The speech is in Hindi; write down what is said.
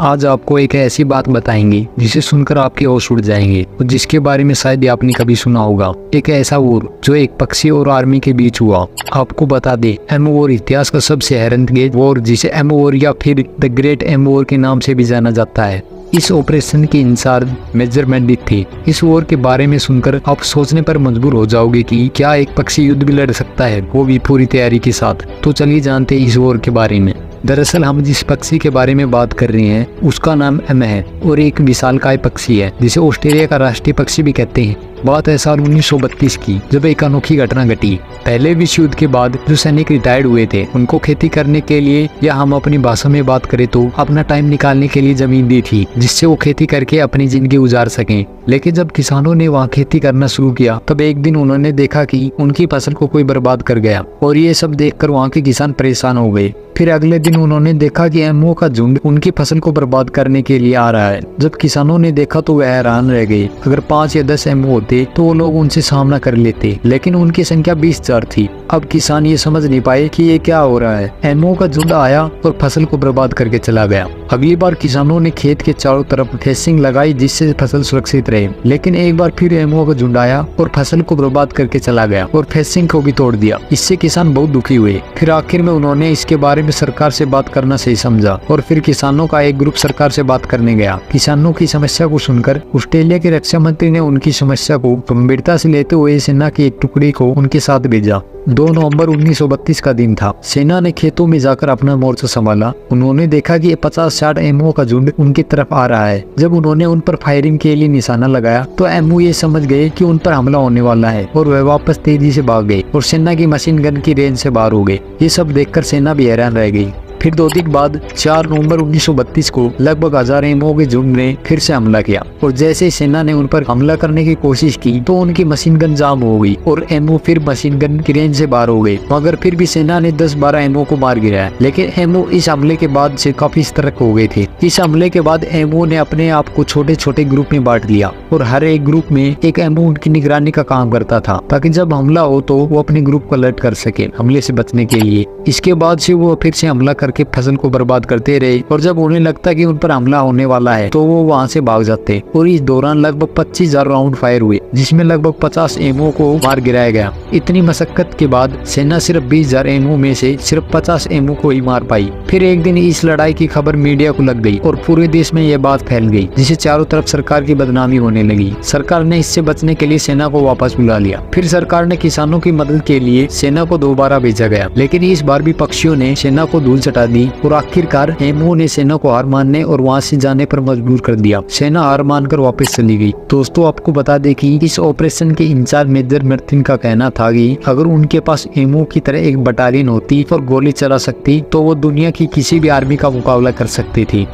आज आपको एक ऐसी बात बताएंगे जिसे सुनकर आपके होश उड़ जाएंगे और जिसके बारे में शायद आपने कभी सुना होगा। एक ऐसा वॉर जो एक पक्षी और आर्मी के बीच हुआ। आपको बता दे, एम वॉर इतिहास का सबसे हैरतअंगेज वॉर, जिसे एम वॉर या फिर द ग्रेट एम वॉर के नाम से भी जाना जाता है। इस ऑपरेशन की इंचार्ज मेजर मेंडिक थे। इस वॉर के बारे में सुनकर आप सोचने पर मजबूर हो जाओगे कि क्या एक पक्षी युद्ध भी लड़ सकता है, वो भी पूरी तैयारी के साथ। तो चलिए जानते हैं इस वॉर के बारे में। दरअसल हम जिस पक्षी के बारे में बात कर रहे हैं उसका नाम एम है और एक विशालकाय पक्षी है जिसे ऑस्ट्रेलिया का राष्ट्रीय पक्षी भी कहते हैं। बात है साल 1932 की, जब एक अनोखी घटना घटी। पहले विश्व युद्ध के बाद जो सैनिक रिटायर्ड हुए थे उनको खेती करने के लिए, या हम अपनी भाषा में बात करें तो अपना टाइम निकालने के लिए जमीन दी थी जिससे वो खेती करके अपनी जिंदगी गुजार सकें। लेकिन जब किसानों ने वहाँ खेती करना शुरू किया तब एक दिन उन्होंने देखा कि उनकी फसल को कोई बर्बाद कर गया और ये सब देखकर वहाँ के किसान परेशान हो गए। फिर अगले दिन उन्होंने देखा कि एमओ का झुंड उनकी फसल को बर्बाद करने के लिए आ रहा है। जब किसानों ने देखा तो वह हैरान रह गए। अगर 5 या 10 एमओ होते तो वो लोग उनसे सामना कर लेते, लेकिन उनकी संख्या 20,000 थी। अब किसान ये समझ नहीं पाए कि ये क्या हो रहा है। एमओ का झुंड आया और फसल को बर्बाद करके चला गया। अगली बार किसानों ने खेत के चारों तरफ फेंसिंग लगाई जिससे फसल सुरक्षित रहे, लेकिन एक बार फिर एमओ का झुंड आया और फसल को बर्बाद करके चला गया और फेंसिंग को भी तोड़ दिया। इससे किसान बहुत दुखी हुए। फिर आखिर में उन्होंने इसके बारे में सरकार से बात करना सही समझा और फिर किसानों का एक ग्रुप सरकार से बात करने गया। किसानों की समस्या को सुनकर ऑस्ट्रेलिया के रक्षा मंत्री ने उनकी समस्या को गंभीरता से लेते हुए सेना की एक टुकड़ी को उनके साथ भेजा। 2 नवंबर 1932 का दिन था। सेना ने खेतों में जाकर अपना मोर्चा संभाला। उन्होंने देखा कि 50-60 एमओ का झुंड उनकी तरफ आ रहा है। जब उन्होंने उन पर फायरिंग के लिए निशाना लगाया तो एमओ ये समझ गए कि उन पर हमला होने वाला है और वह वापस तेजी से भाग गए और सेना की मशीन गन की रेंज से बाहर हो गए। ये सब देखकर सेना भी हैरान रह गई। फिर 2 दिन बाद 4 नवंबर 1932 को लगभग 1000 एमओ के झुंड ने फिर से हमला किया और जैसे ही सेना ने उन पर हमला करने की कोशिश की तो उनकी मशीन गन जाम हो गई और एमओ फिर मशीन गन की रेंज से बाहर हो गए। मगर फिर भी सेना ने 10-12 एमओ को मार गिराया, लेकिन एमओ इस हमले के बाद से काफी सतर्क हो गए थे। इस हमले के बाद एमओ ने अपने आप को छोटे छोटे ग्रुप में बांट लिया और हर एक ग्रुप में एक एमओ उनकी निगरानी का काम करता था, ताकि जब हमला हो तो वो अपने ग्रुप को अलर्ट कर सके हमले से बचने के लिए। इसके बाद से वो फिर से हमला करके फसल को बर्बाद करते रहे और जब उन्हें लगता कि उन पर हमला होने वाला है तो वो वहाँ से भाग जाते। और इस दौरान लगभग 25,000 राउंड फायर हुए जिसमें लगभग 50 एमओ को मार गिराया गया। इतनी मशक्कत के बाद सेना सिर्फ 20,000 एमओ में से सिर्फ 50 एमओ को ही मार पाई। फिर एक दिन इस लड़ाई की खबर मीडिया को लग गई और पूरे देश में यह बात फैल गई, जिससे चारों तरफ सरकार की बदनामी होने लगी। सरकार ने इससे बचने के लिए सेना को वापस बुला लिया। फिर सरकार ने किसानों की मदद के लिए सेना को दोबारा भेजा गया, लेकिन इस बार भी पक्षियों ने सेना को धूल चटा दी और आखिरकार एमओ ने सेना को हार मानने और वहां से जाने पर मजबूर कर दिया। सेना हार मानकर वापस चली गई। दोस्तों, आपको बता दें कि इस ऑपरेशन के इंचार्ज मेजर मेंडिक का कहना था कि अगर उनके पास एमओ की तरह एक बटालियन होती और गोली चला सकती तो वो दुनिया की किसी भी आर्मी का मुकाबला कर सकती थी।